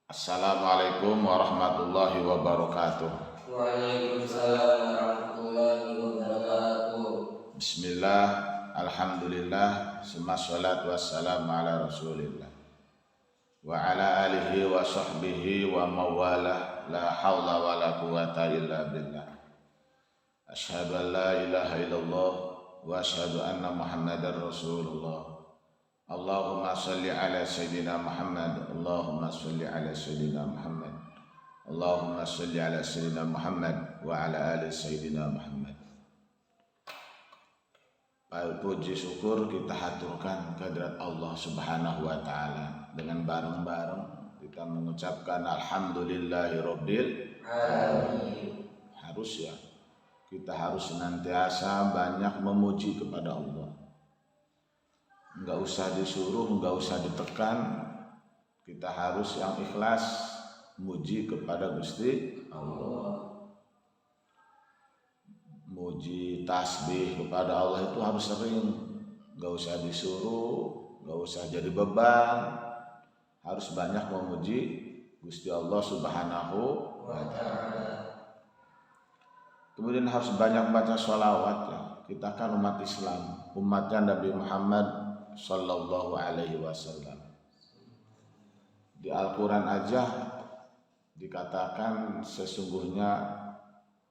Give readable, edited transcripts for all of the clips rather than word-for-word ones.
Assalamualaikum warahmatullahi wabarakatuh. Waalaikumsalam warahmatullahi wabarakatuh. Bismillah, alhamdulillah, summa salatu wassalamu ala rasulillah wa ala alihi wa sahbihi wa mawalah, la hawla wa la quwata illa billah. Ashhadu an la ilaha illallah wa ashhadu anna muhammadar rasulullah. Allahumma salli ala sayyidina Muhammad, Allahumma salli ala sayyidina Muhammad, Allahumma salli ala sayyidina Muhammad wa ala ali sayyidina Muhammad. Puji syukur kita haturkan kehadirat Allah Subhanahu wa taala dengan bareng-bareng kita mengucapkan alhamdulillahirabbil alamin. Kita harus senantiasa banyak memuji kepada Allah. Enggak usah disuruh, enggak usah ditekan. Kita harus yang ikhlas muji kepada Gusti Allah. Muji tasbih kepada Allah itu harus sering, enggak usah disuruh, enggak usah jadi beban. Harus banyak memuji Gusti Allah Subhanahu wa taala. Kemudian harus banyak baca sholawat ya. Kita kan umat Islam, umatnya Nabi Muhammad sallallahu alaihi wasallam. Di Al-Quran aja dikatakan sesungguhnya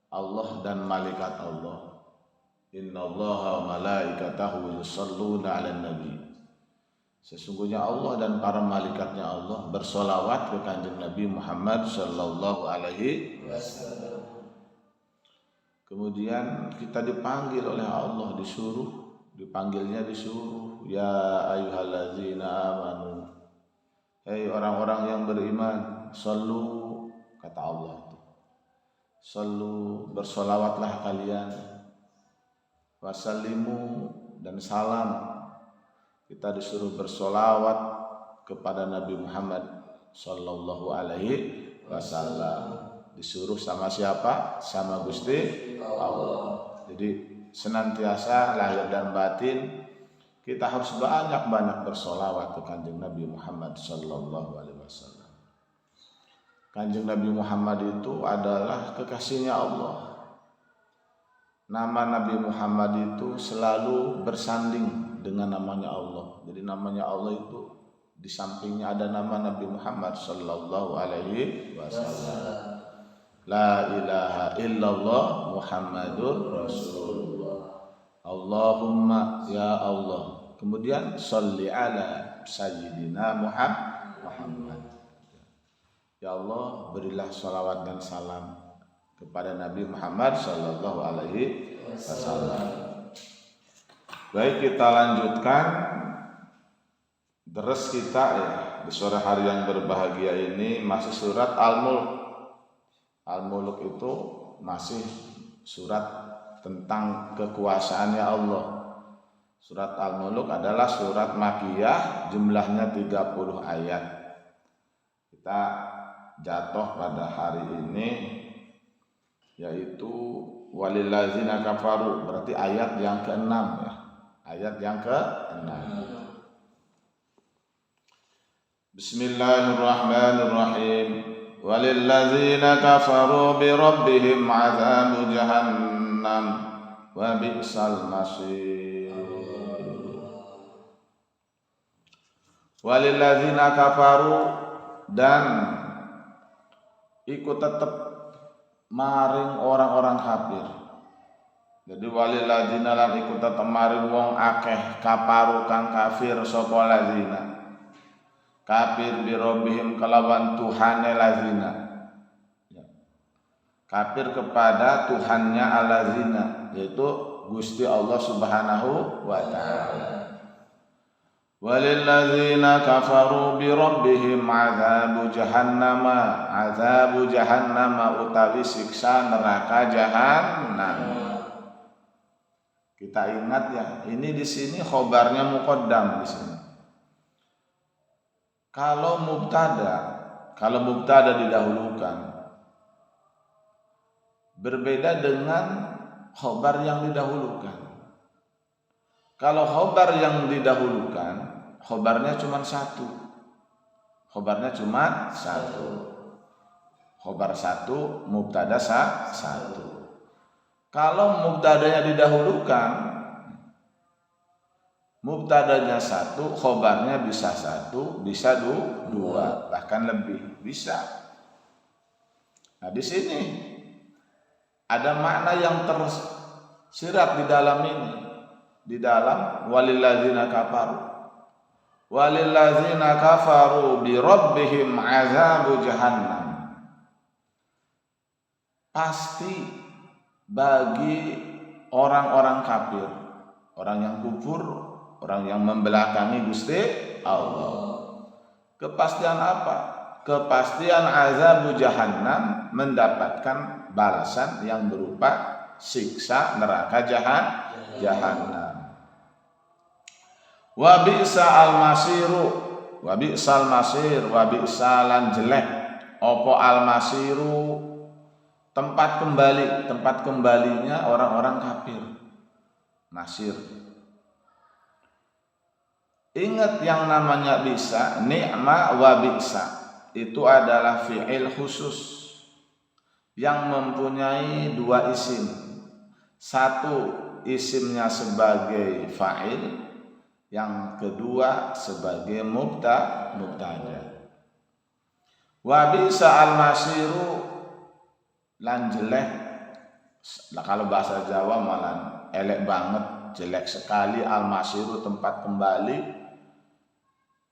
Allah dan malaikat Allah, innallaha wa malaikatahu yusholluna 'alan nabi. Sesungguhnya Allah dan para malaikatnya Allah bersolawat ke kanjeng Nabi Muhammad sallallahu alaihi wasallam. Kemudian kita dipanggil oleh Allah, dipanggilnya disuruh, ya ayyuhallazina amanu, hei orang-orang yang beriman, sallu, kata Allah, sallu, bersolawatlah kalian, wasallimu, dan salam. Kita disuruh bersolawat kepada Nabi Muhammad sallallahu alaihi wasallam. Disuruh sama siapa? Sama Gusti Allah. Jadi senantiasa lahir dan batin kita harus banyak-banyak bersolawat ke kanjeng Nabi Muhammad sallallahu alaihi wasallam. Kanjeng Nabi Muhammad itu adalah kekasihnya Allah. Nama Nabi Muhammad itu selalu bersanding dengan namanya Allah. Jadi namanya Allah itu di sampingnya ada nama Nabi Muhammad sallallahu alaihi wasallam. La ilaha illallah Muhammadur Rasulullah. Allahumma ya Allah. Kemudian sholli ala sayyidina Muhammad. Ya Allah, berilah sholawat dan salam kepada Nabi Muhammad sallallahu alaihi wasallam. Baik, kita lanjutkan deres kita ya di sore hari yang berbahagia ini, masih surat Al-Mulk. Al-Mulk itu masih surat tentang kekuasaannya Allah. Surat Al-Mulk adalah surat Makkiyah, jumlahnya 30 ayat. Kita jatuh pada hari ini yaitu walillazina kafaru, berarti ayat yang ke-6 ya. Ayat yang ke-6. Bismillahirrahmanirrahim. Walillazina kafaru bi rabbihim 'adzabu jahannam wa bi'sal masir. Walillazina kafaru, dan ikut tetap maring orang-orang kafir. Jadi walillazina lan ikut tetap maring wong akeh kafaru kang kafir sapa lazina. Kafir bi rabbihim kalawan Tuhane lazina. Kafir kepada Tuhannya alazina, yaitu Gusti Allah Subhanahu wa taala. Walillazina kafaru bi rabbihim adzabu jahannama utawi siksa neraka jahannam. Kita ingat ya, ini di sini khobarnya muqaddam di sini. Kalau mubtada didahulukan, berbeda dengan khobar yang didahulukan. Kalau khobar yang didahulukan, khobarnya cuma satu, Khobarnya cuma satu. Khobar satu, mubtada satu. Kalau mubtadanya didahulukan, mubtadanya satu, khobarnya bisa satu, bisa dua, bahkan lebih bisa. Nah di sini ada makna yang tersirat di dalam ini, di dalam walilladzina kafaru bi rabbihim azabu jahannam. Pasti bagi orang-orang kafir, orang yang kufur, orang yang membelakangi Gusti Allah. Kepastian apa? Kepastian azabu jahannam, mendapatkan balasan yang berupa siksa neraka jahannam. Wa bi'sal masiru, wa bi'sal masir, wa bi'salan jelek opo al masiru, tempat kembalinya orang-orang kafir. Masir. Ingat yang namanya bisa, ni'ma wa bisa, itu adalah fi'il khusus yang mempunyai dua isim. Satu isimnya sebagai fa'il, yang kedua sebagai mubtada. Wa bisa al-masiru, lan jelek, kalau bahasa Jawa malah elek banget, jelek sekali al-masiru, tempat kembali.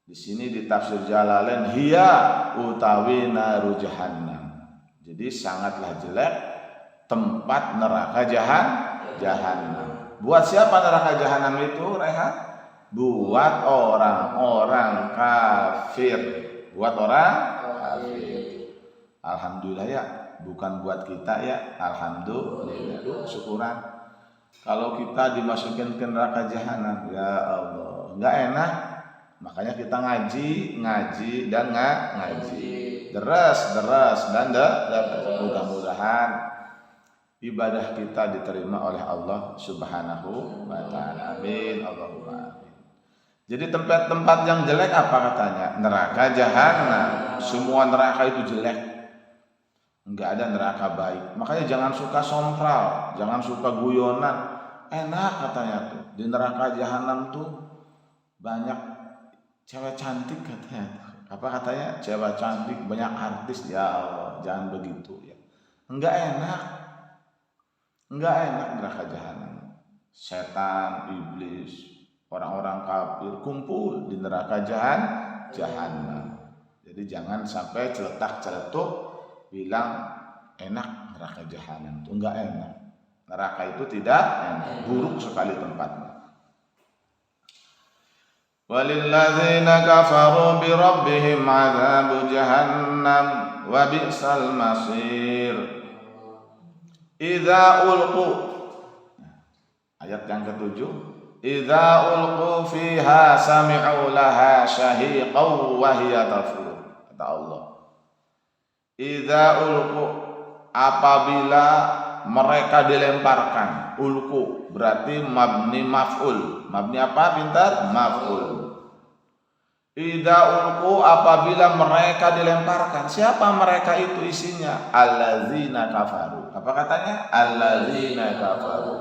Di sini di tafsir Jalalain, hiya utawi naru jahannam. Jadi sangatlah jelek tempat neraka jahannam. Buat siapa neraka jahannam itu, Rehan? Buat orang-orang kafir. Buat orang kafir. Alhamdulillah ya, bukan buat kita ya. Alhamdulillah. Syukuran. Kalau kita dimasukin ke neraka jahanam, ya Allah, enggak enak. Makanya kita ngaji dan ngaji. Deras dan mudah-mudahan ibadah kita diterima oleh Allah Subhanahu wa taala. Amin. Allahumma amin. Jadi tempat-tempat yang jelek apa katanya? Neraka jahanam. Semua neraka itu jelek. Enggak ada neraka baik. Makanya jangan suka sompral, jangan suka guyonan. Enak katanya tuh. Di neraka jahanam tuh banyak cewek cantik katanya. Apa katanya? Cewek cantik, banyak artis. Ya Allah, jangan begitu ya. Enggak enak neraka jahanam. Setan, iblis, orang-orang kafir kumpul di neraka jahanam. Jadi jangan sampai celetak-celetuk bilang enak neraka jahanam. Itu enggak enak. Neraka itu tidak enak, buruk sekali tempatnya. Walilladzina kafaru bi rabbihim adzabu jahannam wa bi'sal masir. Idza ulqu, ayat yang ke-7, idza ulqu fiha sami'u laha syahiqan wa hiya tafur. Kata Allah, idza ulqu, apabila mereka dilemparkan. Ulqu berarti mabni maf'ul. Mabni apa pintar? Maf'ul. Idza ulqu, apabila mereka dilemparkan. Siapa mereka itu isinya? Allazina kafaru. Apa katanya? Allazina kafaru.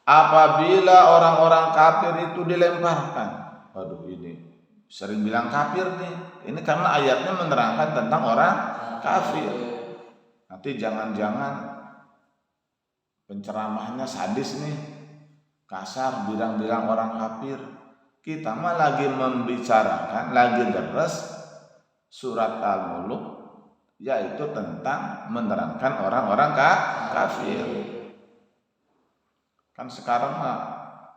Apabila orang-orang kafir itu dilemparkan. Waduh, ini sering bilang kafir nih. Ini karena ayatnya menerangkan tentang orang kafir. Nanti jangan-jangan penceramahnya sadis nih, kasar, bilang-bilang orang kafir. Kita mah lagi membicarakan, lagi deres surat Al-Mulk, yaitu tentang menerangkan orang-orang kafir. Kan sekarang mah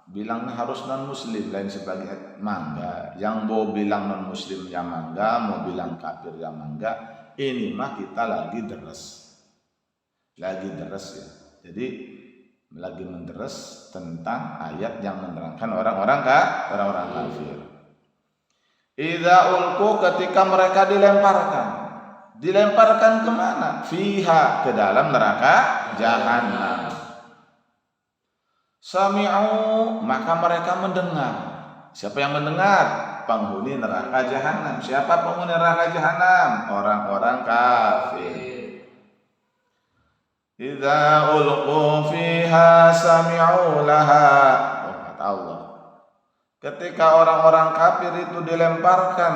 bilangnya harus non muslim, lain sebagai mangga. Yang mau bilang non muslim ya mangga, mau bilang kafir ya mangga. Ini mah kita lagi deres ya. Jadi lagi menderes tentang ayat yang menerangkan orang-orang kafir. Idza ulqu, ketika mereka dilemparkan kemana? Fiha, ke dalam neraka jahanam. Sami'u, maka mereka mendengar. Siapa yang mendengar? penghuni neraka jahanam. Siapa penghuni neraka jahanam? Orang-orang kafir. Idza ulqu fiha sami'u laha. Oh, kata Allah. Ketika orang-orang kafir itu dilemparkan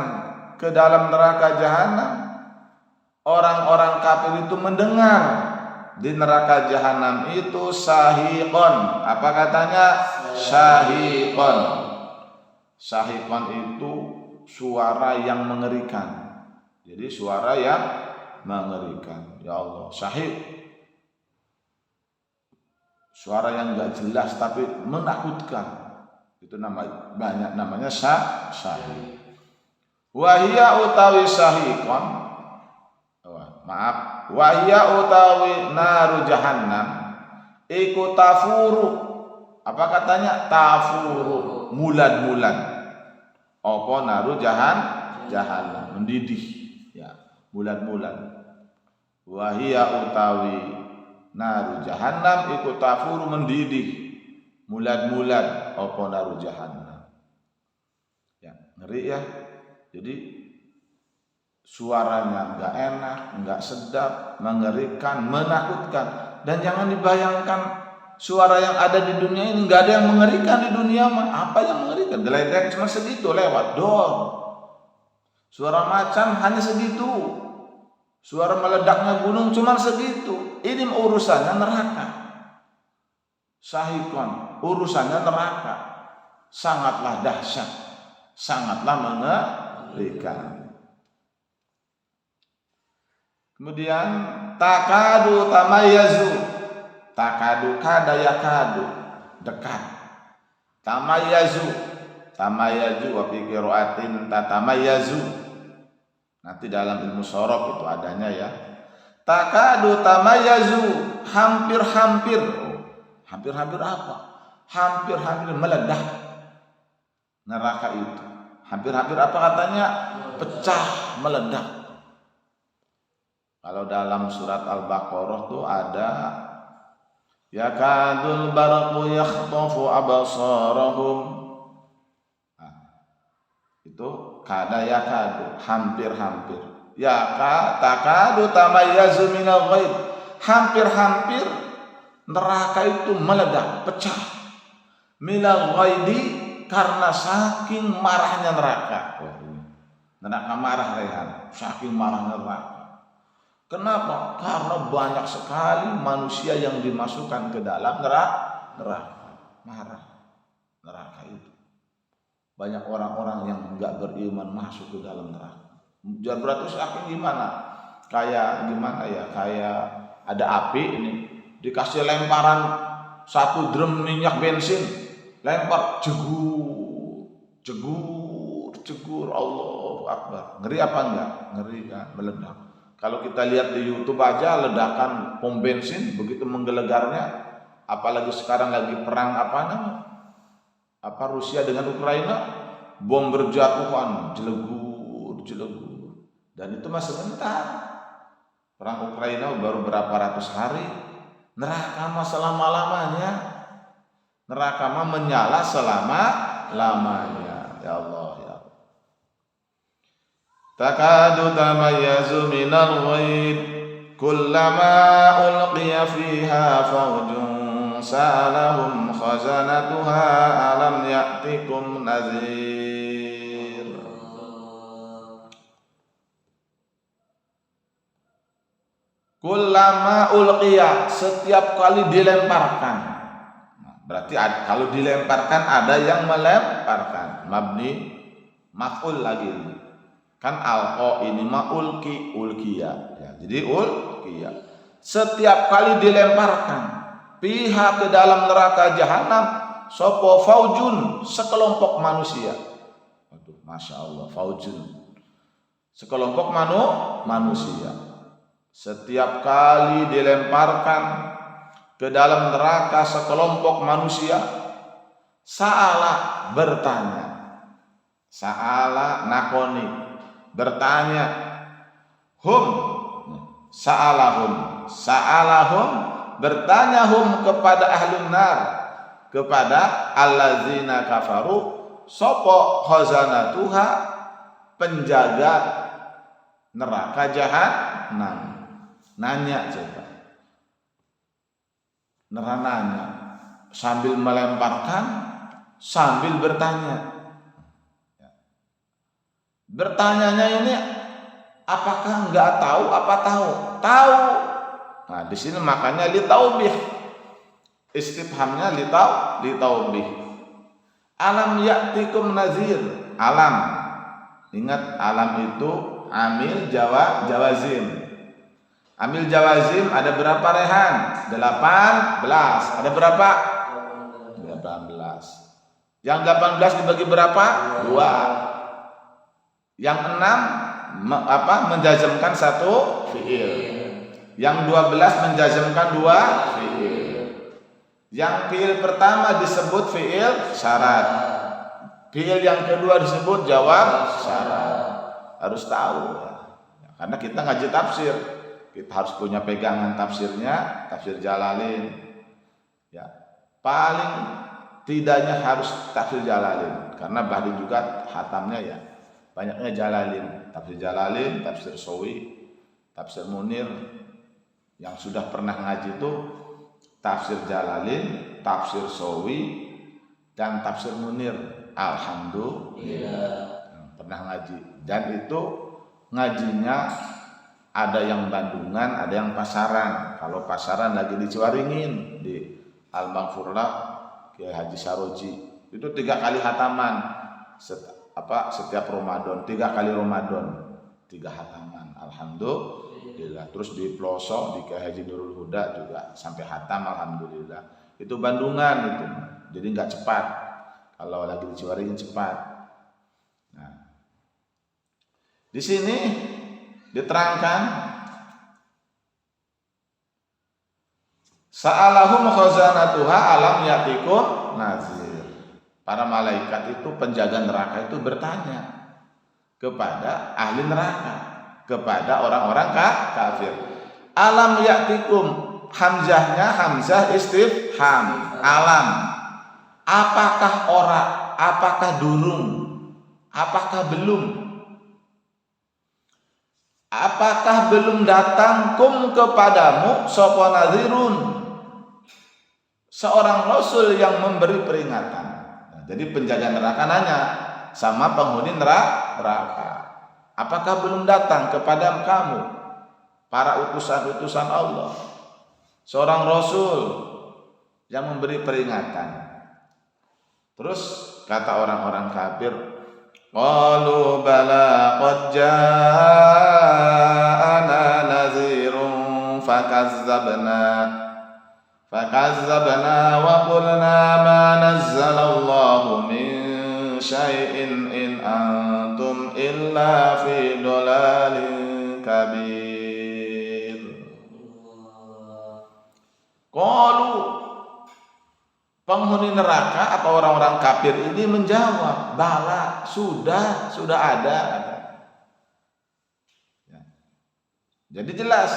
ke dalam neraka jahanam, orang-orang kafir itu mendengar di neraka jahanam itu sahiqon. Apa katanya? Sahiqon. Sahiqon itu suara yang mengerikan. Jadi suara yang mengerikan. Ya Allah, sahiq. Suara yang enggak jelas tapi menakutkan. Itu namanya sahiq. Wahia utawi sahiqon. Maaf, wahia utawi naru jahannam iku tafuru. Apa katanya? Tafuru, mulan-mulan. Apa naru jahannam mendidih ya, bulan-bulan. Wahia utawi naru jahannam iku tafuru mendidih mulan-mulan apa naru jahannam. Ya, ngeri ya. Jadi suaranya enggak enak, enggak sedap, mengerikan, menakutkan. Dan jangan dibayangkan suara yang ada di dunia ini, enggak ada yang mengerikan di dunia mah. Apa yang mengerikan? Geledek cuma segitu lewat dor. Suara macan hanya segitu. Suara meledaknya gunung cuma segitu. Ini urusannya neraka. Sahikon, urusannya neraka. Sangatlah dahsyat, sangatlah mengerikan. Kemudian takadu tamayazu. Takadu kada yakadu, dekat. Tamayazu. Tamayazu wa fi qiraatin tatamayazu. Nanti dalam ilmu sorof itu adanya ya. Takadu tamayazu, hampir-hampir. Hampir-hampir apa? Hampir-hampir meledak neraka itu. Hampir-hampir apa katanya? Pecah, meledak. Kalau dalam surat Al-Baqarah tuh ada yakadul barqu yakhtafu absarahum. Nah, itu kada yakadu, hampir-hampir. Takadu tamayyazu minal ghaib. Hampir-hampir neraka itu meledak, pecah. Minal ghaibi, karena saking marahnya neraka. Neraka marah rehan, saking marahnya neraka. Kenapa? Karena banyak sekali manusia yang dimasukkan ke dalam neraka. Marah neraka itu. Banyak orang-orang yang enggak beriman masuk ke dalam neraka. Berarti saking gimana? Kayak gimana ya? Kayak ada api ini, dikasih lemparan satu drum minyak bensin, lempar jegur, Allahu Akbar. Ngeri apa enggak? Ngeri kan, meledak. Kalau kita lihat di YouTube aja ledakan pom bensin begitu menggelegarnya, apalagi sekarang lagi perang Rusia dengan Ukraina, bom berjatuhan, jelegur. Dan itu masih sebentar. Perang Ukraina baru berapa ratus hari, neraka mah selama-lamanya. Neraka mah menyala selama-lamanya. Ya Allah. Takadu tamayyazu minal ghaib kullama ulqiya fiha fawjun sa'alahum khazanatuha alam ya'tikum nazir. Kullama ulqiya, setiap kali dilemparkan. Berarti kalau dilemparkan ada yang melemparkan. Mabni maf'ul lagi. Kan alqa ini ma ulqiya ya, jadi ulqiya. Setiap kali dilemparkan pihak ke dalam neraka jahanam sopo faujun, sekelompok manusia. Aduh, masya Allah, faujun, sekelompok manusia. Setiap kali dilemparkan ke dalam neraka sekelompok manusia, sa'ala bertanya, sa'ala nakoni bertanya, sa'alahum bertanya kepada ahlun nar, kepada allazina kafaru, sopo khazanatuha penjaga neraka jahanam. Nanya coba. Nanya sambil melemparkan, sambil bertanya. Bertanyanya ini apakah enggak tahu apa tahu? Tahu. Nah, di sini makanya litaubih. Istifhamnya litaubih. Alam ya'tikum nazir. Alam. Ingat alam itu amil jawazim. Amil jawazim ada berapa rehan? 18. Ada berapa? 18. Yang 18 dibagi berapa? 2. Yang 6 menjazmkan satu fiil. Yang 12 menjazmkan 2 fiil. Yang fiil pertama disebut fiil syarat. Fiil yang kedua disebut jawab syarat. Harus tahu. Karena kita ngaji tafsir. Kita harus punya pegangan tafsirnya, tafsir Jalalain. Ya, paling tidaknya harus tafsir Jalalain, karena Bahri juga hatamnya ya, banyaknya Jalalain, tafsir Jalalain, tafsir Sawi, tafsir Munir. Yang sudah pernah ngaji itu tafsir Jalalain, tafsir Sawi, dan tafsir Munir. Alhamdulillah pernah ngaji, dan itu ngajinya ada yang Bandungan, ada yang Pasaran. Kalau Pasaran lagi di Ciwaringin di Al-Maghfurlah Kiai Haji Saroji. Itu 3 kali hataman setiap Ramadan, 3 kali Ramadan, 3 hataman. Alhamdulillah. Terus di pelosok di Kiai Haji Nurul Huda juga sampai hatam, alhamdulillah. Itu Bandungan itu. Jadi enggak cepat. Kalau lagi di Ciwaringin cepat. Nah, di sini diterangkan sa'alahum khazanatuha alam ya'tikum nazir. Para malaikat itu penjaga neraka itu bertanya kepada ahli neraka, kepada orang-orang kafir. Alam ya'tikum, hamzahnya hamzah istifham. Alam, apakah ora, apakah durung, apakah belum? Apakah belum datang kepadamu sapa nazirun, seorang rasul yang memberi peringatan. Nah, jadi penjaga neraka nanya sama penghuni neraka, apakah belum datang kepada kamu para utusan-utusan Allah seorang rasul yang memberi peringatan? Terus kata orang-orang kafir, qalu bala qad ja'ana nazirun fakazzabna wa qulna ma nazzalallahu min syai'in in antum illa fi dhalalin kabir. Qalu, penghuni neraka atau orang-orang kafir ini menjawab, bala, sudah ada. Ya. Jadi jelas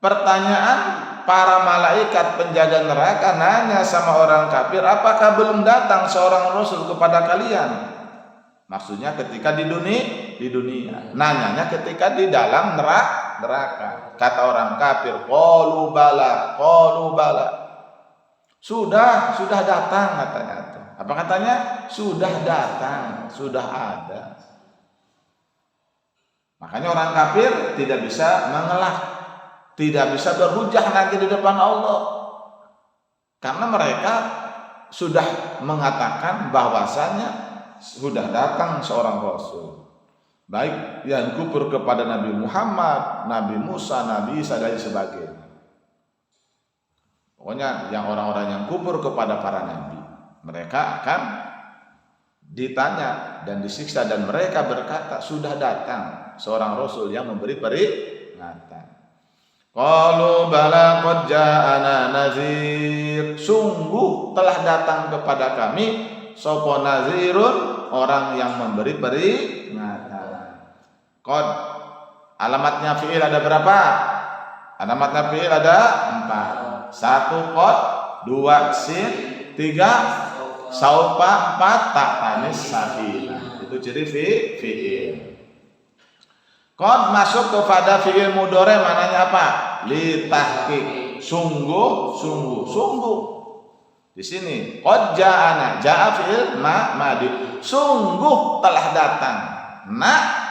pertanyaan para malaikat penjaga neraka nanya sama orang kafir, apakah belum datang seorang rasul kepada kalian? Maksudnya ketika di dunia. Nanyanya ketika di dalam neraka. Kata orang kafir, qalu bala. Sudah datang katanya. Apa katanya? Sudah datang, sudah ada. Makanya orang kafir tidak bisa mengelak, tidak bisa berhujah nanti di depan Allah. Karena mereka sudah mengatakan bahwasanya sudah datang seorang rasul. Baik yang kufur kepada Nabi Muhammad, Nabi Musa, Nabi Isa dan sebagainya. Pokoknya yang orang-orang yang kufur kepada para nabi, mereka akan ditanya dan disiksa, dan mereka berkata sudah datang seorang rasul yang memberi peringatan. Qalu bala qad ja'ana nazir, sungguh telah datang kepada kami sapa nazirun, orang yang memberi peringatan. Qad alamatnya fi'il ada berapa? Alamatnya fi'il ada 4. 1 qad, 2 sin, 3 Saufa 4 tak tanis sakinah. Itu ciri fi'il. Qad masuk kepada fi'il mudhari mananya apa? Li tahqiq. Sungguh. Di sini qad ja'ana, ja'a fi'il madi. Sungguh telah datang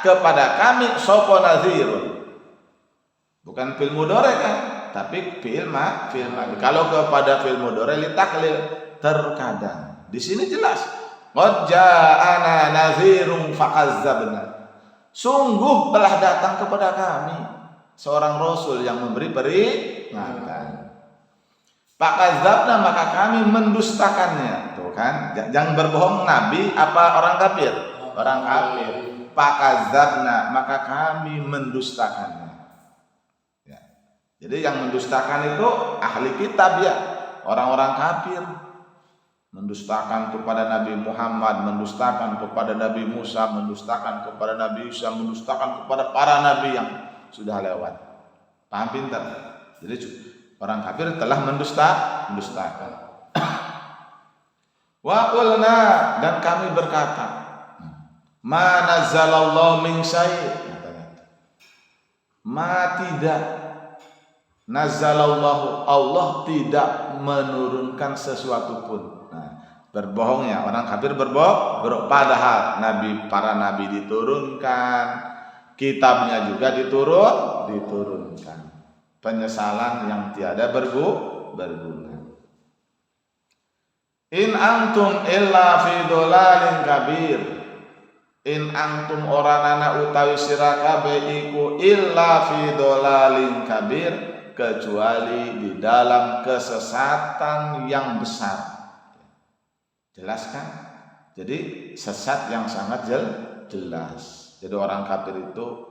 kepada kami sapa nadhirun. Bukan fi'il mudhari kan, tapi fi'il madi. Kalau kepada fi'il mudhari li taklil terkadang. Di sini jelas qad ja'ana nadhirun fakazzabna. Sungguh telah datang kepada kami seorang rasul yang memberi peringatan. Fakazzabna, maka kami mendustakannya. Tuh kan, jangan berbohong nabi apa orang kafir? Orang kafir. Fakazzabna, maka kami mendustakannya. Ya. Jadi yang mendustakan itu ahli kitab ya, orang-orang kafir. Mendustakan kepada Nabi Muhammad, mendustakan kepada Nabi Musa, mendustakan kepada Nabi Isa, mendustakan kepada para nabi yang sudah lewat. Paham pintar? Jadi orang kafir telah mendustakan. Wa qulna, dan kami berkata, ma nazzalallahu min syai'. Ma tidak nazzalallahu, Allah tidak menurunkan sesuatu pun. Berbohongnya orang kafir berbohong, padahal para nabi diturunkan, kitabnya juga diturunkan. Penyesalan yang tiada berguna. In antum illa fi dolalin kabir. In antum oranana utawi sira kabeh iku illa fi dolalin kabir, kecuali di dalam kesesatan yang besar. Jelas kan? Jadi sesat yang sangat jelas. Jadi orang kafir itu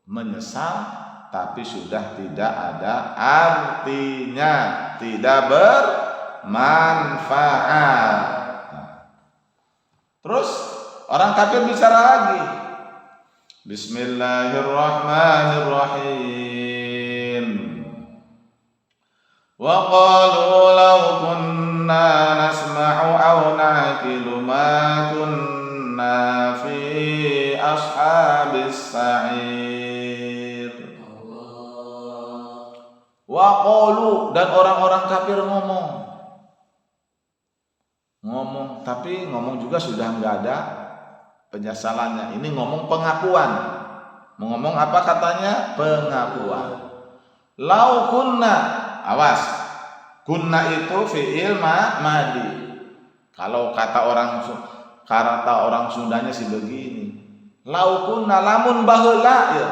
menyesal tapi sudah tidak ada artinya, tidak bermanfaat. Terus orang kafir bicara lagi. Bismillahirrahmanirrahim. Wa qalu law kunna nasma'u aw naqilu ma kunna fi ashabis sa'ir. Wa qalu, dan orang-orang kafir ngomong, tapi ngomong juga sudah enggak ada penyesalannya. Ini ngomong pengakuan. Ngomong apa katanya? Pengakuan. Lau kunna, awas, kunna itu fi'il madi. Kalau kata orang Sundanya sih begini, lau kunna, lamun baheula ya.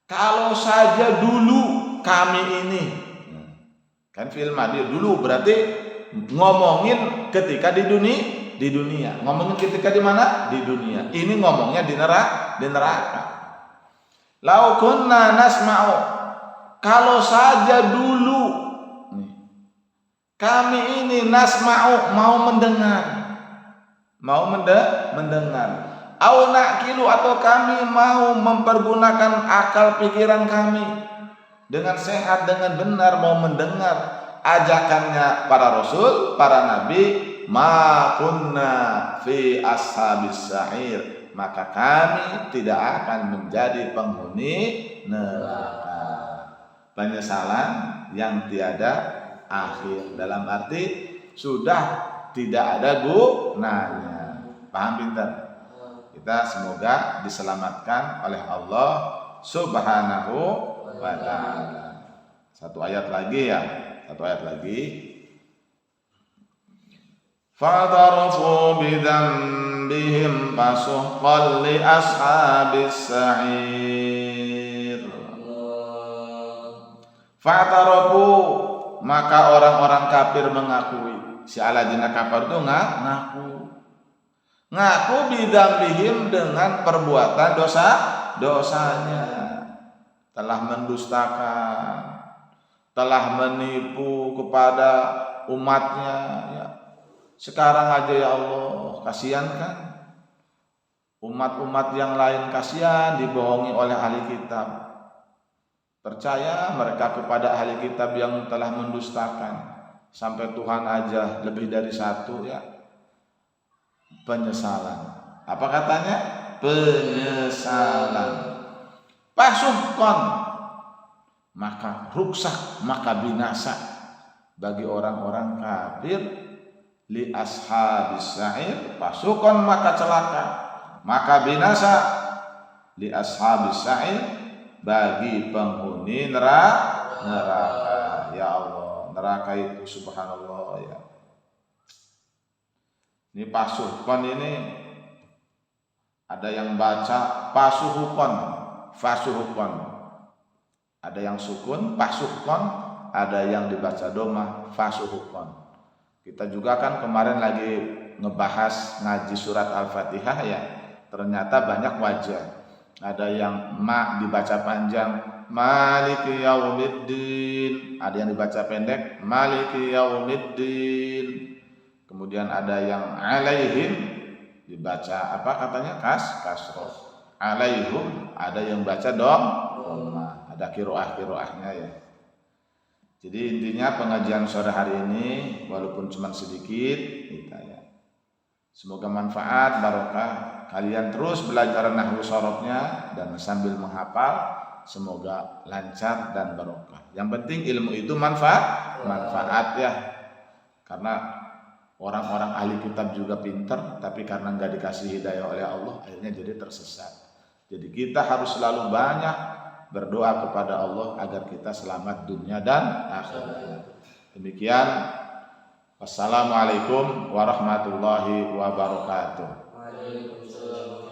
Kalau saja dulu kami ini, kan fi'il madi dulu berarti ngomongin ketika di dunia. Ngomongin ketika di mana? Di dunia. Ini ngomongnya di neraka. Lau kunna nasma'u, kalau saja dulu kami ini nasma'u, mau mendengar. Au naqilu, atau kami mau mempergunakan akal pikiran kami dengan sehat, dengan benar, mau mendengar ajakannya para rasul, para nabi, ma kunna fi ashabis sa'ir, maka kami tidak akan menjadi penghuni neraka. Penyesalan yang tiada akhir, dalam arti sudah tidak ada gunanya. Paham pintar? Kita semoga diselamatkan oleh Allah Subhanahu wa ta'ala. Satu ayat lagi. Fa'tarafu bidzambihim fasuhqan li ashabis sa'ir. Fa'tarafu, maka orang-orang kafir mengakui. Si alladzina kafar itu ngaku bidzambihim, dengan perbuatan dosanya. Telah mendustakan, telah menipu kepada umatnya ya. Sekarang aja ya Allah, kasihan kan umat-umat yang lain, kasihan dibohongi oleh ahli kitab. Percaya mereka kepada ahli kitab yang telah mendustakan. sampai Tuhan aja lebih dari satu ya. Penyesalan. Apa katanya? Penyesalan. Pasuhkon, maka rusak, maka binasa bagi orang-orang kafir. Li ashabis sa'ir, pasuhkon maka celaka, maka binasa. Li ashabis sa'ir, bagi penghuni neraka. Ya Allah, neraka itu subhanallah ya. Ini pasuhkon ini ada yang baca pasuhkon, fasuhkon. Ada yang sukun pasuhkon, ada yang dibaca doma fasuhkon. Kita juga kan kemarin lagi ngebahas ngaji surat Al-Fatihah ya. Ternyata banyak wajah. Ada yang ma dibaca panjang, Maliki yaumiddin. Ada yang dibaca pendek, Maliki yaumiddin. Kemudian ada yang alaihim dibaca apa katanya? Kasroh. Alaihum ada yang baca doma. Ada kiroahnya ya. Jadi intinya pengajian sore hari ini walaupun cuma sedikit kita ya. Semoga manfaat, barokah. Kalian terus belajar nahwu sorobnya dan sambil menghafal, semoga lancar dan barokah. Yang penting ilmu itu manfaat ya. Karena orang-orang ahli kitab juga pintar, tapi karena nggak dikasih hidayah oleh Allah, akhirnya jadi tersesat. Jadi kita harus selalu banyak berdoa kepada Allah agar kita selamat dunia dan akhirat. Demikian. Wassalamualaikum warahmatullahi wabarakatuh. Waalaikumsalam.